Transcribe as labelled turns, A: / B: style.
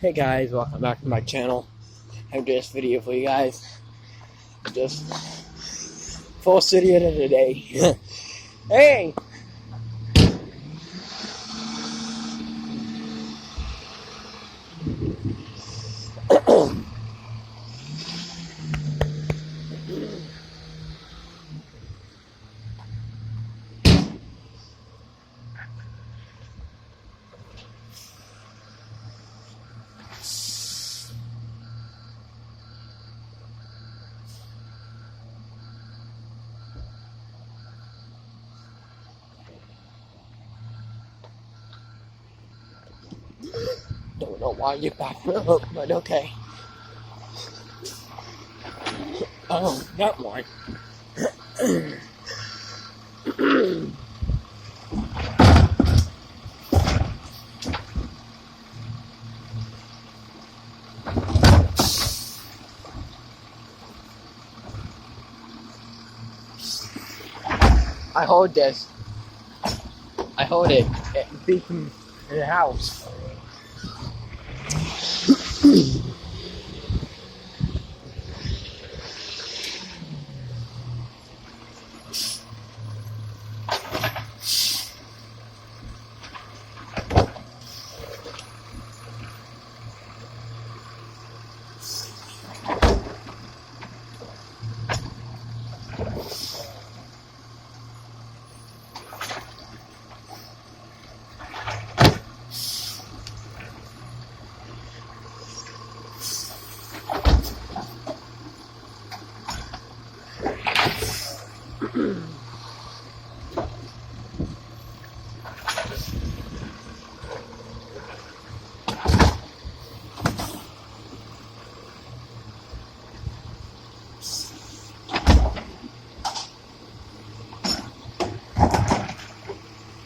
A: Hey guys, welcome back to my channel. I have this video for you guys. Just full city of the day. Hey! Don't know why you backed up, but okay. Oh, that one. I hold this. I hold it. It beats in the house.